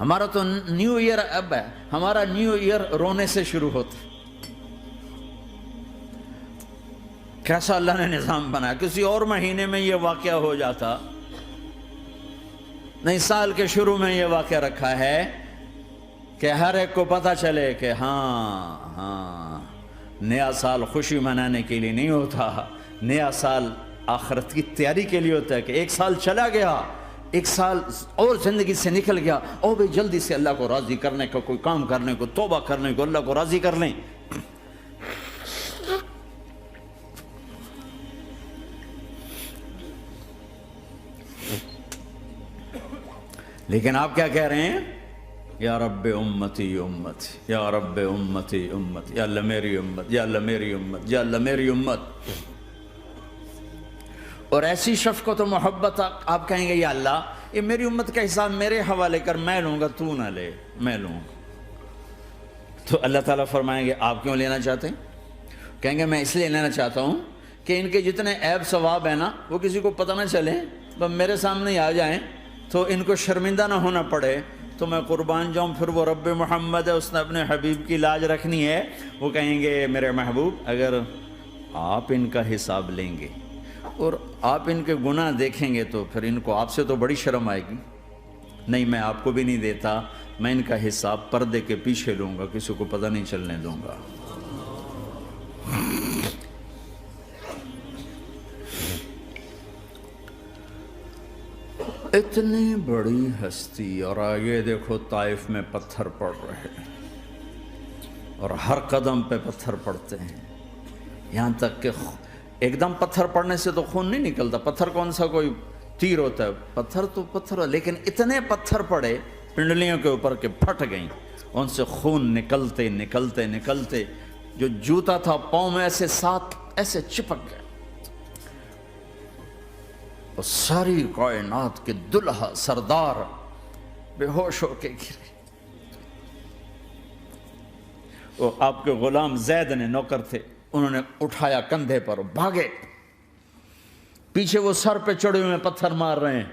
ہمارا تو new year اب ہے، ہمارا نیو ایئر رونے سے شروع ہوتا. کیسا اللہ نے نظام بنایا. کسی اور مہینے میں یہ واقعہ ہو جاتا. نہیں، سال کے شروع میں یہ واقعہ رکھا ہے کہ ہر ایک کو پتہ چلے کہ ہاں نیا سال خوشی منانے کے لیے نہیں ہوتا، نیا سال آخرت کی تیاری کے لیے ہوتا ہے. کہ ایک سال چلا گیا، ایک سال اور زندگی سے نکل گیا، اور بھی جلدی سے اللہ کو راضی کرنے کا کوئی کام کرنے کو، توبہ کرنے کو، اللہ کو راضی کر لیں. لیکن آپ کیا کہہ رہے ہیں؟ یا رب امتی امتی، یا رب امتی امتی، یا اللہ میری امت، یا اللہ میری امت، یا اللہ میری امت. اور ایسی شفقت و محبت آپ کہیں گے یا اللہ یہ میری امت کا حساب میرے حوالے کر، میں لوں گا، تو نہ لے، میں لوں. تو اللہ تعالیٰ فرمائیں گے آپ کیوں لینا چاہتے ہیں؟ کہیں گے میں اس لیے لینا چاہتا ہوں کہ ان کے جتنے عیب ثواب ہیں نا وہ کسی کو پتہ نہ چلے، بس میرے سامنے ہی آ جائیں تو ان کو شرمندہ نہ ہونا پڑے، تو میں قربان جاؤں. پھر وہ رب محمد ہے، اس نے اپنے حبیب کی لاج رکھنی ہے. وہ کہیں گے میرے محبوب اگر آپ ان کا حساب لیں گے اور آپ ان کے گناہ دیکھیں گے تو پھر ان کو آپ سے تو بڑی شرم آئے گی. نہیں، میں آپ کو بھی نہیں دیتا، میں ان کا حساب پردے کے پیچھے لوں گا، کسی کو پتہ نہیں چلنے دوں گا. اتنی بڑی ہستی، اور آگے دیکھو طائف میں پتھر پڑ رہے ہیں اور ہر قدم پہ پتھر پڑتے ہیں، یہاں تک کہ ایک دم پتھر پڑنے سے تو خون نہیں نکلتا. پتھر کون سا کوئی تیر ہوتا ہے؟ پتھر تو پتھر، لیکن اتنے پتھر پڑے پنڈلیوں کے اوپر کہ پھٹ گئیں، ان سے خون نکلتے نکلتے نکلتے جو جوتا تھا پاؤں میں ایسے ساتھ ایسے چپک گئے. اور ساری کائنات کے دلہا سردار بے ہوش ہو کے گرے. وہ آپ کے غلام زید نے نوکر تھے، انہوں نے اٹھایا کندھے پر، بھاگے. پیچھے وہ سر پہ چڑھے ہوئے پتھر مار رہے ہیں،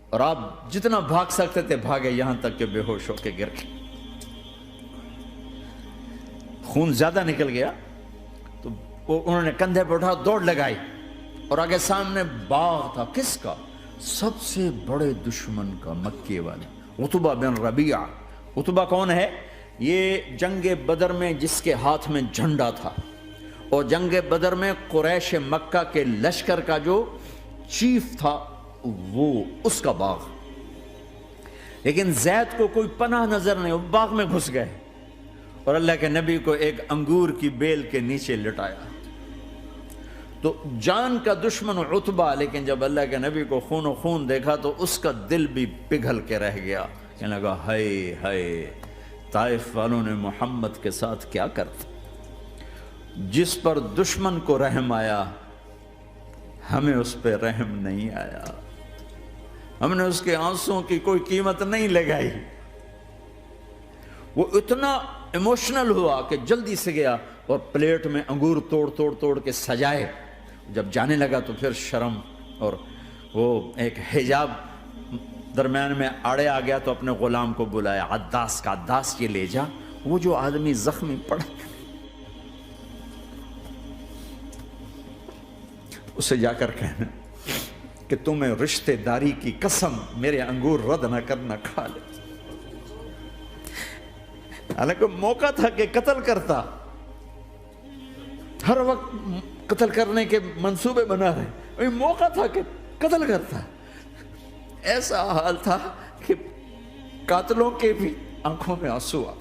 اور آپ جتنا بھاگ سکتے تھے بھاگے، یہاں تک کہ بے ہوش ہو کے گر گئے. خون زیادہ نکل گیا تو انہوں نے کندھے پہ اٹھا، دوڑ لگائی، اور آگے سامنے باغ تھا. کس کا؟ سب سے بڑے دشمن کا، مکے والے عتبہ بن ربیعہ. عتبہ کون ہے؟ یہ جنگ بدر میں جس کے ہاتھ میں جھنڈا تھا، اور جنگ بدر میں قریش مکہ کے لشکر کا جو چیف تھا وہ اس کا باغ. لیکن زید کو کوئی پناہ نظر نہیں، وہ باغ میں گھس گئے اور اللہ کے نبی کو ایک انگور کی بیل کے نیچے لٹایا. تو جان کا دشمن عتبہ، لیکن جب اللہ کے نبی کو خون و خون دیکھا تو اس کا دل بھی پگھل کے رہ گیا. کہنے لگا ہائے ہائے، طائف والوں نے محمد کے ساتھ کیا کرتا. جس پر دشمن کو رحم آیا ہمیں اس پہ رحم نہیں آیا، ہم نے اس کے آنسوں کی کوئی قیمت نہیں لگائی. وہ اتنا ایموشنل ہوا کہ جلدی سے گیا اور پلیٹ میں انگور توڑ کے سجائے. جب جانے لگا تو پھر شرم اور وہ ایک حجاب درمیان میں آڑے آ گیا، تو اپنے غلام کو بلایا، عداس کا، عداس یہ لے جا وہ جو آدمی زخمی پڑا، اسے جا کر کہنا کہ تمہیں رشتہ داری کی قسم میرے انگور رد نہ کرنا، کھا لے. حالانکہ موقع تھا کہ قتل کرتا، ہر وقت قتل کرنے کے منصوبے بنا رہے، موقع تھا کہ قتل کرتا. ایسا حال تھا کہ قاتلوں کے بھی آنکھوں میں آنسو آ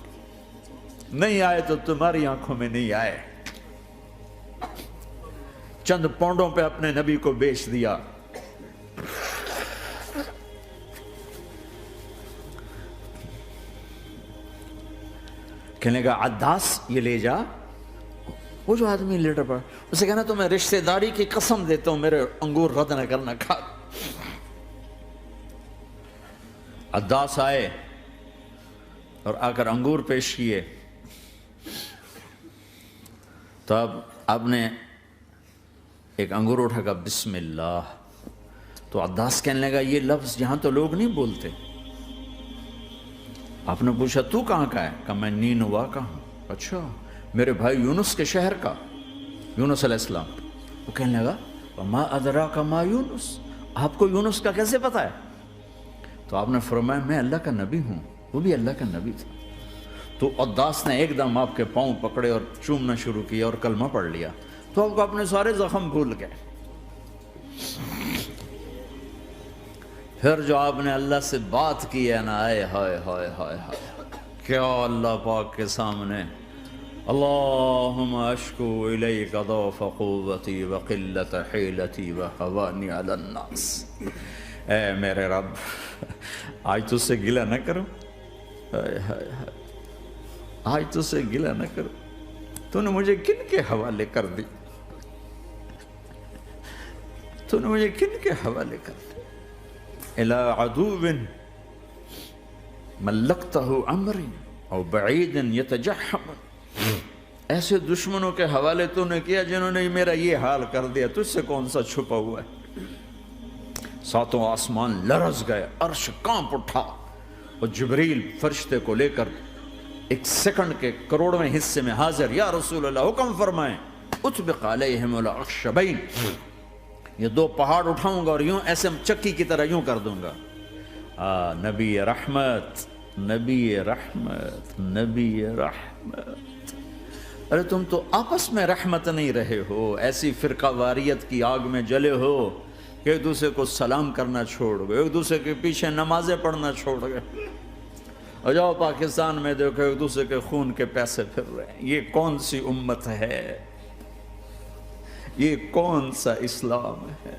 نہیں آئے تو تمہاری آنکھوں میں نہیں آئے. چند پونڈوں پہ اپنے نبی کو بیچ دیا. کہنے کا عداس یہ لے جا، وہ جو آدمی لیٹر پڑا، اسے کہنا تو میں رشتہ داری کی قسم دیتا ہوں میرے انگور رد نہ کرنا، کھا. عداس آئے اور آ کر انگور پیش کیے. تو اب آپ نے ایک انگور اٹھا کر بسم اللہ. تو عداس کہنے لگا یہ لفظ یہاں تو لوگ نہیں بولتے، آپ نے پوچھا تو کہاں کا ہے؟ کہا میں نینوا کا ہوں۔ اچھا میرے بھائی یونس کے شہر کا، یونس علیہ السلام۔ وہ کہنے لگا وما ادراک ما یونس، آپ کو یونس کا کیسے پتا ہے؟ تو آپ نے فرمایا میں اللہ کا نبی ہوں، وہ بھی اللہ کا نبی تھا۔ تو عداس نے ایک دم آپ کے پاؤں پکڑے اور چومنا شروع کیا اور کلمہ پڑھ لیا، تو آپ کو اپنے سارے زخم بھول گئے۔ پھر جو آپ نے اللہ سے بات کی ہے نا، آئے ہائے ہائے ہائے ہائے، کیا اللہ پاک کے سامنے اللہم اشکو الیک ضعف قوتی وقلت حیلتی وہوانی علی الناس، اے میرے رب آج تجھ سے گلہ نہ کروں، آج تجھ سے گلہ نہ کروں، تو نے مجھے کن کے حوالے کر دی، تو نے مجھے کن کے حوالے کر دی، الى عدو ملکتہ امر او بعید یتجحم، ایسے دشمنوں کے حوالے تو نے کیا جنہوں نے میرا یہ حال کر دیا، تجھ سے کون سا چھپا ہوا ہے۔ ساتوں آسمان لرز گئے، عرش کانپ اٹھا، اور جبریل فرشتے کو لے کر ایک سیکنڈ کے کروڑویں حصے میں حاضر، یا رسول اللہ حکم فرمائیں اطبق علیہم الاخشبین، یہ دو پہاڑ اٹھاؤں گا اور یوں ایسے چکی کی طرح یوں کر دوں گا۔ نبی رحمت، نبی رحمت، نبی رحمت، ارے تم تو آپس میں رحمت نہیں رہے ہو، ایسی فرقہ واریت کی آگ میں جلے ہو کہ ایک دوسرے کو سلام کرنا چھوڑ گئے، ایک دوسرے کے پیچھے نمازیں پڑھنا چھوڑ گئے، اور جاؤ پاکستان میں دیکھو ایک دوسرے کے خون کے پیسے پھر رہے ہیں۔ یہ کون سی امت ہے؟ یہ کون سا اسلام ہے؟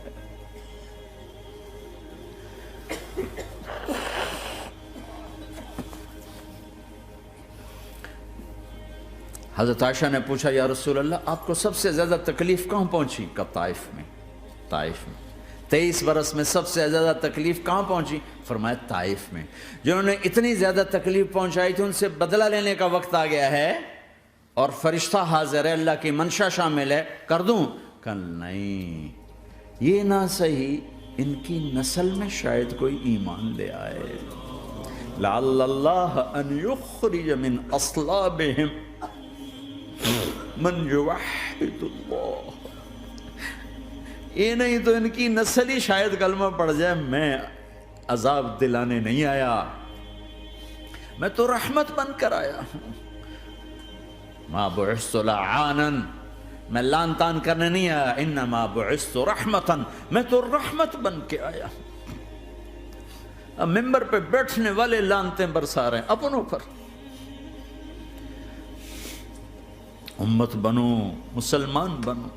حضرت عائشہ نے پوچھا یا رسول اللہ آپ کو سب سے زیادہ تکلیف کہاں پہنچی؟ کہا طائف میں، طائف میں 23 برس میں سب سے زیادہ تکلیف کہاں پہنچی؟ فرمایا طائف میں۔ جنہوں نے اتنی زیادہ تکلیف پہنچائی تھی ان سے بدلہ لینے کا وقت آ گیا ہے، اور فرشتہ حاضر ہے، اللہ کی منشا شامل ہے، کر دوں؟ کہ نہیں، یہ نہ صحیح، ان کی نسل میں شاید کوئی ایمان لے آئے، لعل اللہ ان یخرج من اصلابہم من یوحد اللہ، یہ نہیں تو ان کی نسل ہی شاید کلمہ پڑھ جائے۔ میں عذاب دلانے نہیں آیا، میں تو رحمت بن کر آیا ہوں، ما بعثت لعانا، میں لان تان کرنے نہیں آیا، انما بعثت رحمتا، میں تو رحمت بن کے آیا ہوں۔ اب ممبر پہ بیٹھنے والے لانتیں برسا رہے ہیں اپنوں پر۔ امت بنو، مسلمان بنو،